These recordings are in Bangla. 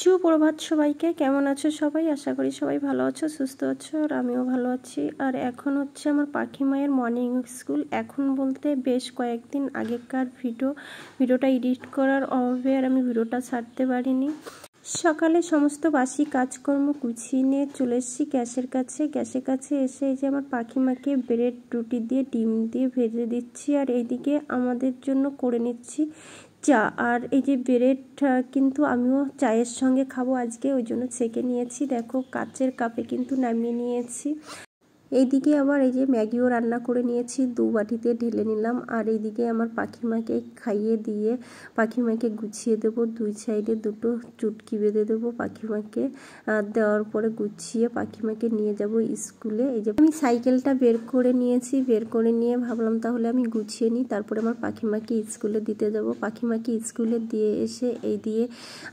সুপ্রভাত সবাইকে। কেমন আছো সবাই? আশা করি সবাই ভালো আছো, সুস্থ আছো, আর আমিও ভালো আছি। আর এখন হচ্ছে আমার পাখি মায়ের মর্নিং স্কুল। এখন বলতে বেশ কয়েকদিন আগেকার ভিডিওটা এডিট করার অভাবে আর আমি ভিডিওটা ছাড়তে পারিনি। সকালে সমস্ত বাসি কাজকর্ম গুছিয়ে নিয়ে চলে এসেছি গ্যাসের কাছে এসে এই যে আমার পাখি মাকে ব্রেড রুটি দিয়ে ডিম দিয়ে ভেজে দিচ্ছি, আর এইদিকে আমাদের জন্য করে নিচ্ছি চা। আর এই যে ব্রেডটা কিন্তু আমিও চায়ের সঙ্গে খাবো আজকে, ওই জন্য ছেঁকে নিয়েছি। দেখো কাচের কাপে কিন্তু নামিয়ে নিয়েছি। এইদিকে আবার এই যে ম্যাগিও রান্না করে নিয়েছি, 2 বাটিতে ঢেলে নিলাম। আর এইদিকে আমার পাখিমাকে খাইয়ে দিয়ে পাখিমাকে গুছিয়ে দেবো, 2 সাইডে 2টো চুটকি বেঁধে দেবো পাখিমাকে। দেওয়ার পরে গুছিয়ে পাখিমাকে নিয়ে যাব স্কুলে। এই যে আমি সাইকেলটা বের করে নিয়েছি, বের করে নিয়ে ভাবলাম তাহলে আমি গুছিয়ে নিই, তারপরে আমার পাখিমাকে স্কুলে দিতে যাব। পাখিমাকে স্কুলে দিয়ে এসে এই দিয়ে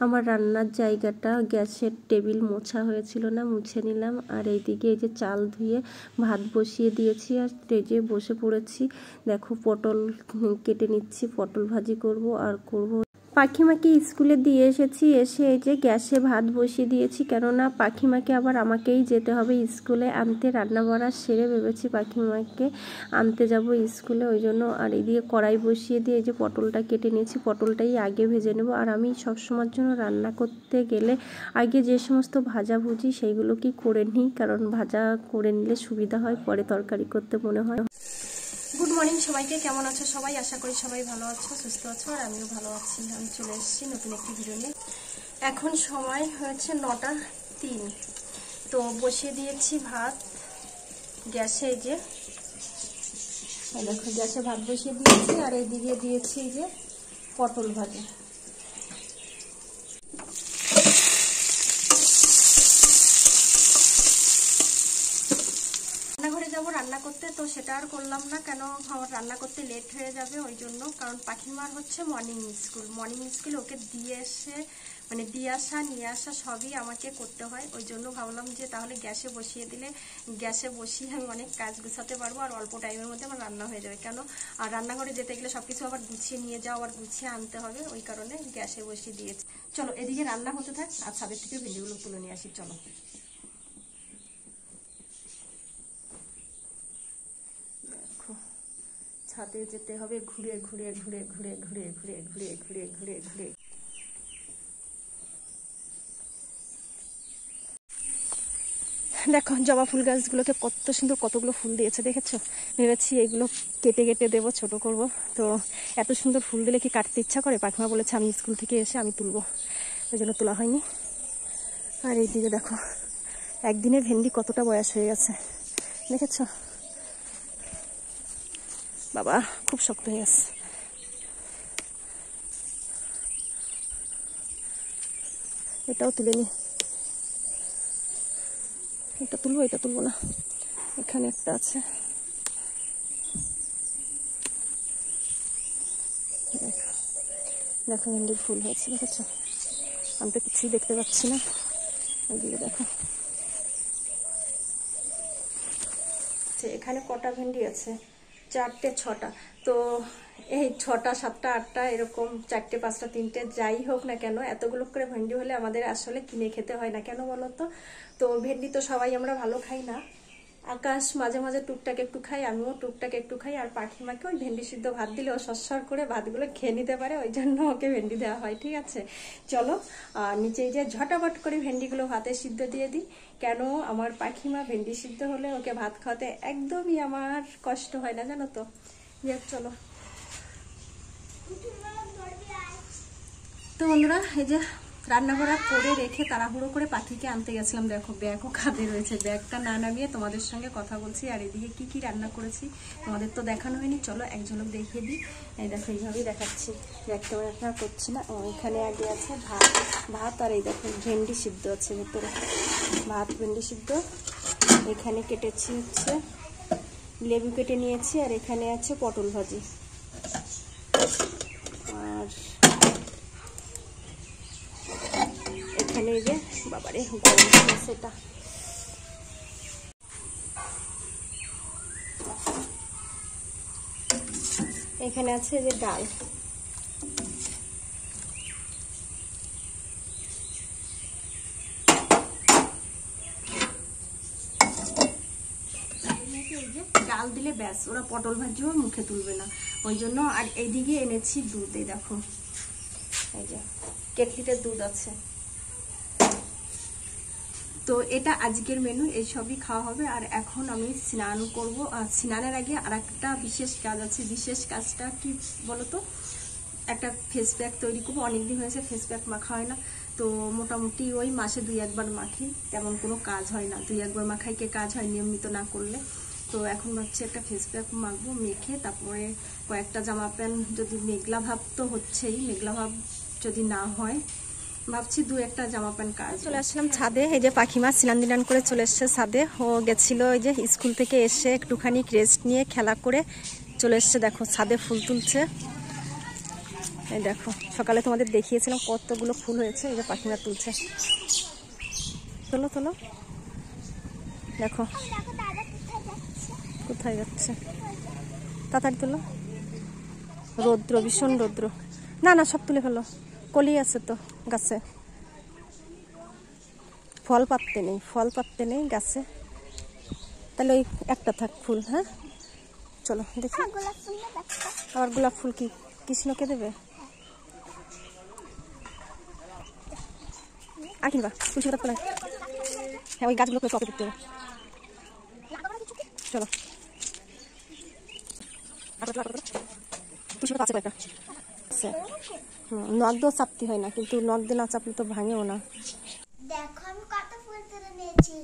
আমার রান্নার জায়গাটা, গ্যাসের টেবিল মোছা হয়েছিল না, মুছে নিলাম। আর এইদিকে এই যে চাল ধুয়ে ভাত বসিয়ে দিয়েছি আর স্টেজে বসে পড়েছি। দেখো পটল কেটে নিচ্ছি, পটল ভাজি করব। আর করব পাখিমাকে স্কুলে দিয়ে এসেছি, এসে এই যে গ্যাসে ভাত বসিয়ে দিয়েছি, কেননা পাখিমাকে আবার আমাকেই যেতে হবে স্কুলে আনতে। রান্না বাড়া সেরে ভেবেছি পাখিমাকে আনতে যাব স্কুলে, ওই জন্য। আর এদিকে কড়াই বসিয়ে দিয়ে এই যে পটলটা কেটে নিয়েছি, পটলটাই আগে ভেজে নেব। আর আমি সবসময়ের জন্য রান্না করতে গেলে আগে যে সমস্ত ভাজা ভুজি সেইগুলো কি করে নিই, কারণ ভাজা করে নিলে সুবিধা হয়, পরে তরকারি করতে মনে হয়। গুড মর্নিং সবাইকে, কেমন আছো সবাই? আশা করি সবাই ভালো আছো, সুস্থ আছো, আর আমিও ভালো আছি। আমি চলে এসেছি নতুন একটি ভিডিও নিয়ে। এখন সময় হয়েছে 9টা 3। তো বসিয়ে দিয়েছি ভাত গ্যাসে। এই যে দেখো গ্যাসে ভাত বসিয়ে দিয়েছি, আর এইদিকে দিয়েছি এই যে পটল ভাজা। রান্নাঘরে যাবো রান্না করতে, তো সেটা আর করলাম না, কেন আমার রান্না করতে লেট হয়ে যাবে ওই জন্য। কারণ পাখিমার হচ্ছে মর্নিং স্কুল, ওকে দিয়ে এসে মানে দিয়ে আসা নিয়ে আসা সবই আমাকে করতে হয়। ওই জন্য ভাবলাম যে তাহলে গ্যাসে বসিয়ে দিলে, গ্যাসে বসিয়ে আমি অনেক কাজ গুছাতে পারবো, আর অল্প টাইমের মধ্যে আমার রান্না হয়ে যাবে। কেন আর রান্নাঘরে যেতে গেলে সবকিছু আবার গুছিয়ে নিয়ে যাওয়া, আবার গুছিয়ে আনতে হবে, ওই কারণে গ্যাসে বসিয়ে দিয়েছি। চলো এদিকে রান্না হতে থাক, আর ছাদের থেকে ভিডিওগুলো তুলে নিয়ে আসি। চলো ছাদে যেতে হবে ঘুরে ঘুরে ঘুরে ঘুরে ঘুরে ঘুরে ঘুরে ঘুরে ঘুরে ঘুরে। দেখো জবা ফুল গাছগুলোকে কত সুন্দর কতগুলো ফুল দিয়েছে, দেখেছো? ভেবেছি এগুলো কেটে কেটে দেবো, ছোট করব। তো এত সুন্দর ফুল দিলে কি কাটতে ইচ্ছা করে? পাখিমা বলেছে আমি স্কুল থেকে এসে আমি তুলবো, ওই জন্য তোলা হয়নি। আর এইদিকে দেখো একদিনে ভেন্ডি কতটা বয়স হয়ে গেছে, দেখেছো? বাবা খুব শক্ত হয়ে গেছে। এটাও তুলে নি, এটা তুলবো, এটা তুলবো না। এখানে একটা আছে, দেখো ভেন্ডির ফুল হয়েছে, দেখেছো? আমি তো কিছুই দেখতে পাচ্ছি না। ওইদিকে দেখো এখানে কটা ভেন্ডি আছে, 4টে 6টা। তো এই 6টা 7টা 8টা এরকম 4টে 5টা 3টে যাই হোক না কেন, এতগুলো করে ভেন্ডি হলে আমাদের আসলে কিনে খেতে হয় না, কেন বলো তো? তো ভেন্ডি তো সবাই আমরা ভালো খাই না। আকাশ মাঝে মাঝে টুকটাক একটু খাই, আমিও টুকটাক একটু খাই। আর পাখিমাকে ওই ভেন্ডি সিদ্ধ ভাত দিলে ও সরসর করে ভাতগুলো খেয়ে নিতে পারে, ওই জন্য ওকে ভেন্ডি দেওয়া হয়। ঠিক আছে, চলো আর নিচে যে ঝটাপট করে ভেন্ডিগুলো ভাতে সিদ্ধ দিয়ে দিই। কেন আমার পাখিমা ভেন্ডি সিদ্ধ হলে ওকে ভাত খাওয়াতে একদমই আমার কষ্ট হয় না, জানো তো? চলো তো বন্ধুরা, এই যে রান্নাবাড়া করে রেখে তাড়াহুড়ো করে পাখিকে আনতে গেছিলাম। দেখো ব্যাগও কাঁধে রয়েছে, ব্যাগটা না নামিয়ে তোমাদের সঙ্গে কথা বলছি। আর এদিকে কি কি রান্না করেছি তোমাদের তো দেখানো হয়নি, চলো এক ঝলক দেখিয়ে দিই। এই দেখো এইভাবেই দেখাচ্ছি, ব্যাগটা রান্না করছি না। এখানে আগে আছে ভাত আর এই দেখো ভেন্ডি সিদ্ধ আছে ভেতরে, ভাত ভেন্ডি সিদ্ধ। এখানে কেটেছি হচ্ছে লেবু কেটে নিয়েছি, আর এখানে আছে পটল ভাজি। আর এখানে এই যে বাবারে গরম সেটা। এখানে আছে যে ডাল। ডাল দিলে ব্যাস, ওরা পটল ভাজিও মুখে তুলবে না, ওই জন্য। আর এইদিকে এনেছি দুধ, এই দেখো, এই যে কেটলিতে দুধ আছে। তো এটা আজকের মেনু, এইসবই খাওয়া হবে। আর এখন আমি স্নান করব। আর স্নানের আগে আর একটা বিশেষ কাজ আছে। বিশেষ কাজটা কি বলতো, একটা ফেস প্যাক তৈরি করবো। অনেকদিন হয়েছে ফেস প্যাক মাখা হয় না, তো মোটামুটি ওই মাসে 2-1 বার মাখি, তেমন কোনো কাজ হয় না। 2-1 বার মাখাই কে কাজ হয় নিয়মিত না করলে। তো এখন ভাবছি একটা ফেস প্যাক মাখবো, মেখে তারপরে কয়েকটা জামা প্যান্ট, যদি মেঘলা ভাব তো হচ্ছেই, মেঘলা ভাব যদি না হয় ভাবছি 2-1টা জামা প্যান্ট কাজ। চলে আসলাম ছাদে, এই যে পাখিমা স্নান দিনান করে চলে এসছে ছাদে। ও গেছিল ওই যে স্কুল থেকে এসে একটুখানি রেস্ট নিয়ে খেলা করে চলে এসছে। দেখো ছাদে ফুল তুলছে, এই দেখো সকালে তোমাদের দেখিয়েছিলাম কতগুলো ফুল হয়েছে, এই যে পাখিমা তুলছে। তোলো তোলো, দেখো কোথায় যাচ্ছে, তাড়াতাড়ি তোলো। রৌদ্র, ভীষণ রৌদ্র। না না, সব তুলে ফেলো, কলি আছে তো গাছে, ফল পাততে নেই, ফল পাততে নেই গাছে, তাহলে ওই একটা থাক ফুল। হ্যাঁ চলো দেখি। আবার গোলাপ ফুল কি কৃষ্ণকে দেবে? আর কিনবা তুলসী পাতা তোলা? হ্যাঁ ওই গাছগুলো করে করতে হবে। চলো তুলসী পাতা আছে কয়েকটা, নখ দিয়েও চাপতে হয় না, কিন্তু নখ দিয়ে না চাপলে তো ভাঙেও না। দেখো আমি কত ফুল তুলে নিয়েছি।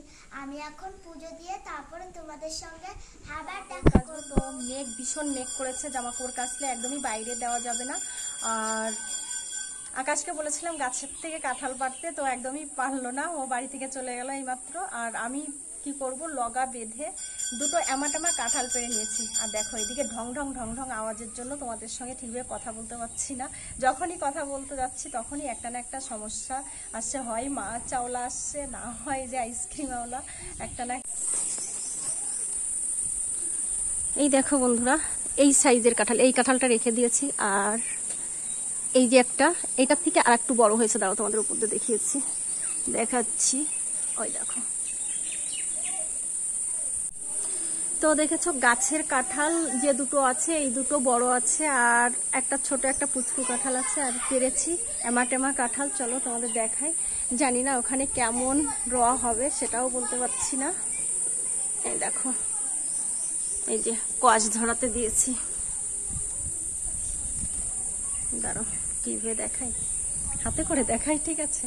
আমি এখন পুজো দিয়ে তারপরে তোমাদের সঙ্গে আবার দেখা করব। তো মেঘ, ভীষণ মেঘ করেছে, জামা কাপড় কাচলে একদমই বাইরে দেওয়া যাবে না। আর আকাশকে বলেছিলাম গাছের থেকে কাঁঠাল পাড়তে, তো একদমই পারলো না, ও বাড়ি থেকে চলে গেল এইমাত্র। আর আমি কি করব, লগা বেঁধে দুটো এমাটামা কাঁঠাল পেড়ে নিয়েছি। আর দেখো এদিকে ঢং ঢং ঢং ঢং আওয়াজের জন্য তোমাদের সঙ্গে ঠিকভাবে কথা বলতে পারছি না। যখনই কথা বলতে যাচ্ছি তখনই একটা না একটা সমস্যা আসছে, হয় মাছ চাওলা আসছে, না হয় যে আইসক্রিম আওলা একটা না। এই দেখো বন্ধুরা, এই সাইজের কাঁঠাল, এই কাঁঠালটা রেখে দিয়েছি। আর এই যে একটা, এটার থেকে আর একটু বড় হয়েছে, দাঁড়াও তোমাদের উপর দিয়ে দেখিয়েছি, দেখাচ্ছি, ওই দেখো। তো দেখেছো গাছের কাঁঠাল যে দুটো আছে, এই দুটো বড় আছে, আর একটা ছোট একটা পুচকু কাঁঠাল আছে। আর পেরেছি এমাটেমা কাঁঠাল, চলো তোমাদের দেখাই। জানি না ওখানে কেমন হবে সেটাও বলতে পারছি না। এই দেখো, এই যে কষ ধরাতে দিয়েছি, দাঁড়াও কিভাবে দেখাই, হাতে করে দেখাই, ঠিক আছে।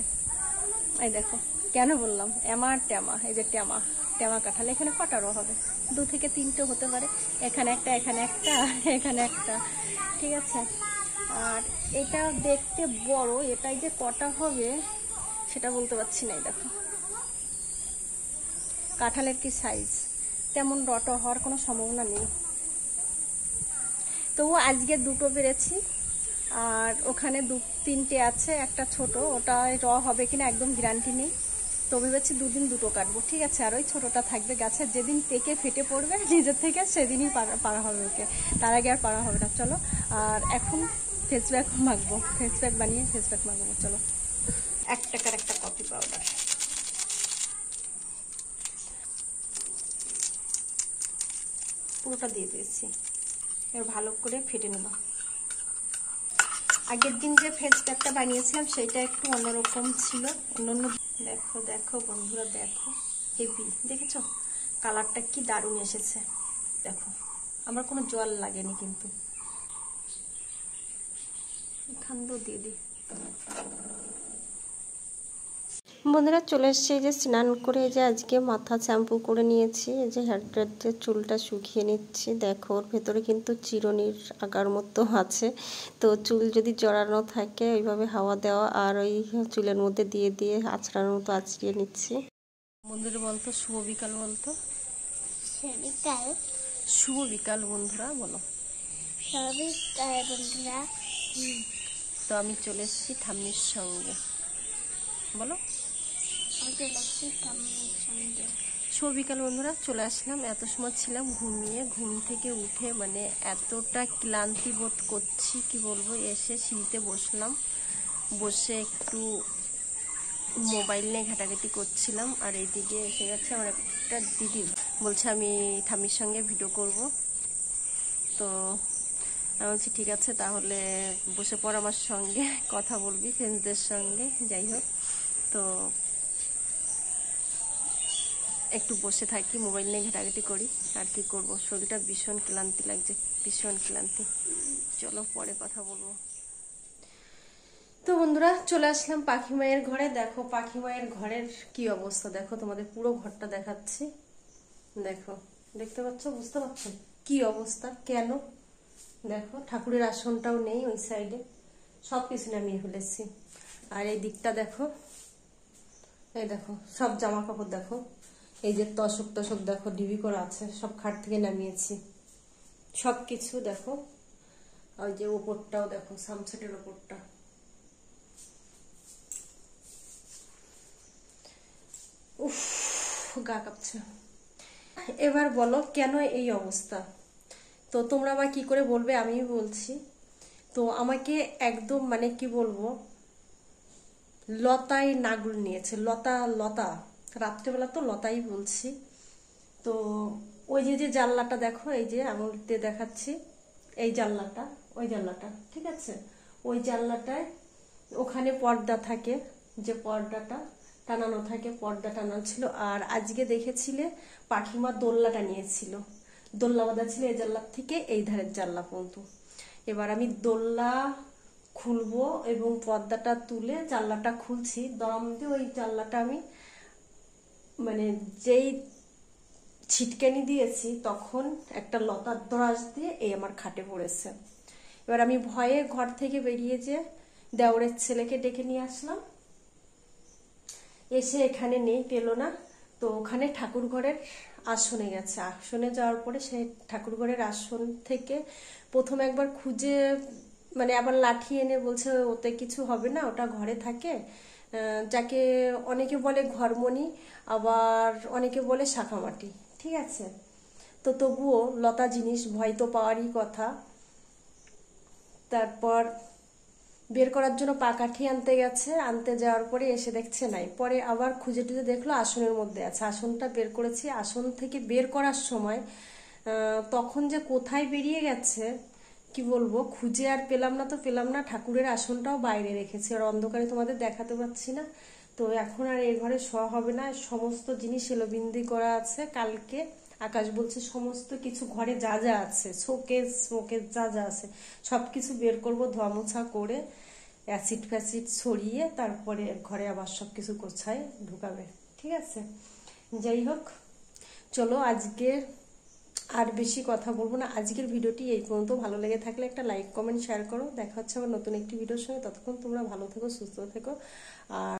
এই দেখো, কেন বললাম এমাটেমা, এই যে টেমা টেমা কাঁঠাল। এখানে কটা রো হবে, 2 থেকে 3টে হতে পারে। এখানে একটা, এখানে একটা, এখানে একটা, ঠিক আছে। আর এটা দেখতে বড়, এটাই যে কটা হবে সেটা বলতে পারছি না। এই দেখো কাঁঠালের কি সাইজ, তেমন রটো হওয়ার কোনো সম্ভাবনা নেই। তবু আজকে দুটো পেরেছি, আর ওখানে 2-3টে আছে, একটা ছোট, ওটা হবে কিনা একদম গ্যারান্টি নেই। তো ভেবেছি 2 দিন 2টো কাটবো, ঠিক আছে। আর ওই ছোটটা থাকবে গাছে, যেদিন পেকে ফেটে পড়বে নিজের থেকে সেদিনই পারা হবে ওকে, তার আগে আর পারা হবে না। চলো, আর এখন ফেস প্যাক মাখবো, ফেস প্যাক বানিয়ে ফেস প্যাক মাখবো। চলো, 1 টাকার একটা কফি পাউডার, পুরোটা দিয়ে দিয়েছি। এবার ভালো করে ফেটে নেব। আগের দিন যে ফেস প্যাকটা বানিয়েছিলাম সেটা একটু অন্যরকম ছিল, অন্য। দেখো দেখো বন্ধুরা, দেখো হেভি, দেখেছো কালারটা কি দারুণ এসেছে। দেখো আমার কোনো জল লাগেনি, কিন্তু খান্দ দিয়ে দিই। বন্ধুরা চলে এসছে, এই যে স্নান করে, যে আজকে মাথা শ্যাম্পু করে নিয়েছি, এই যে হেয়ার ড্রায়ারে চুলটা শুকিয়ে নিচ্ছি। দেখো ওর ভেতরে কিন্তু চিরুনির আকার মতো আছে, তো চুল যদি জড়ানো থাকে ওইভাবে হাওয়া দেওয়া, আর ওই চুলের মধ্যে দিয়ে দিয়ে আঁচড়ানোর মতো আঁচড়িয়ে নিচ্ছি। বন্ধুরা বলতো শুভ বিকাল, বলতো শুভ বিকাল বন্ধুরা, বলো বন্ধুরা। তো আমি চলে এসেছি ঠাম্মির সঙ্গে, বলো শুভ বিকাল বন্ধুরা। চলে আসলাম, এত সময় ছিলাম ঘুমিয়ে, ঘুম থেকে উঠে মানে এতটা ক্লান্তি বোধ করছি কি বলবো। এসে সিঁড়িতে বসলাম, বসে একটু মোবাইল নিয়ে ঘাটাঘাটি করছিলাম। আর এইদিকে এসে গেছে আমার একটা দিদি, বলছে আমি ঠাম্মির সঙ্গে ভিডিও করব। তো আমি বলছি ঠিক আছে, তাহলে বসে পড় আমার সঙ্গে, কথা বলবি ফ্রেন্ডসদের সঙ্গে। যাই হোক, তো একটু বসে থাকি, মোবাইল নিয়ে ঘাটাঘাটি করি। আর কি করব, শরীরটা ভীষণ ক্লান্তি লাগছে, ভীষণ ক্লান্তি। চলো পরে কথা বলবো। তো বন্ধুরা, চলে আসলাম পাখি মায়ের ঘরে। দেখো পাখি মায়ের ঘরের কি অবস্থা, দেখো তোমাদের পুরো ঘরটা দেখাচ্ছি। দেখো, দেখতে পাচ্ছ, বুঝতে পারছো কি অবস্থা? কেন? দেখো ঠাকুরের আসনটাও নেই ওই সাইডে, সবকিছু নামিয়ে ফেলেছি। আর এই দিকটা দেখো, এই দেখো সব জামা কাপড় দেখো, এই যে তসক তসক দেখো ডিবি করা আছে, সব খাট থেকে নামিয়েছি সবকিছু। দেখো ওই যে ওপরটাও দেখো, সামসেটের ওপরটা। উফ, গা কাঁপছে। এবার বলো কেন এই অবস্থা? তো তোমরা আবার কি করে বলবে, আমি বলছি। তো আমাকে একদম মানে কি বলবো, লতাই নাগুল নিয়েছে, লতা লতা, রাত্রেবেলা তো লতাই বলছি। তো ওই যে যে জানলাটা দেখো, এই যে আঙুল দিয়ে দেখাচ্ছি, এই জানলাটা, ওই জানলাটা, ঠিক আছে, ওই জানলাটায় ওখানে পর্দা থাকে, যে পর্দাটা টানানো থাকে, পর্দা টানানো ছিল। আর আজকে দেখেছিলে পাখিমা দোল্লাটা নিয়েছিল, দোল্লা বাঁধা ছিল এই জানলার থেকে এই ধারের জানলা পর্যন্ত। এবার আমি দোল্লা খুলবো এবং পর্দাটা তুলে জানলাটা খুলছি, দম দিয়ে ওই জানলাটা আমি মানে যেই ছিটকানি দিয়েছি তখন একটা লতার দরাজ দিয়ে এই আমার খাটে পড়েছে। এবার আমি ভয়ে ঘর থেকে বেরিয়ে যে দেওরের ছেলেকে ডেকে নিয়ে আসলাম, এসে এখানে নেই, পেলো না। তো ওখানে ঠাকুর ঘরের আসনে গেছে, আসনে যাওয়ার পরে সেই ঠাকুর ঘরের আসন থেকে প্রথম একবার খুঁজে মানে আবার লাঠি এনে বলছে ওতে কিছু হবে না, ওটা ঘরে থাকে, যাকে অনেকে বলে ঘরমণি, আবার অনেকে বলে শাঁখামাটি, ঠিক আছে। তো তবুও লতা জিনিস, ভয় তো পাওয়ারই কথা। তারপর বের করার জন্য পা কাঠি আনতে গেছে, আনতে যাওয়ার পরে এসে দেখছে নাই, পরে আবার খুঁজে টুজে দেখলো আসনের মধ্যে আছে, আসনটা বের করেছি। আসন থেকে বের করার সময় তখন যে কোথায় বেরিয়ে গেছে কি বলবো, খুঁজে আর পেলাম না, তো পেলাম না। ঠাকুরের আসনটাও বাইরে রেখেছি, আর অন্ধকারে তোমাদের দেখাতে পাচ্ছি না। তো এখন আর এই ঘরে শোয়া হবে না, সমস্ত জিনিস এলোবিন্দি করা আছে। কালকে আকাশ বলছে সমস্ত কিছু ঘরে যা যা আছে, শোকেস শোকেস যা যা আছে সবকিছু বের করব, ধোয়া মোছা করে অ্যাসিড ফ্যাসিড ছড়িয়ে তারপরে ঘরে আবার সবকিছু গোছায় ঢুকাবে, ঠিক আছে। যাই হোক, চলো আজকে আর বেশি কথা বলবো না, আজকের ভিডিওটি এই পর্যন্ত। ভালো লেগে থাকলে একটা লাইক কমেন্ট শেয়ার করো। দেখা হচ্ছে আবার নতুন একটি ভিডিওর সঙ্গে, ততক্ষণ তোমরা ভালো থেকো, সুস্থ থেকো। আর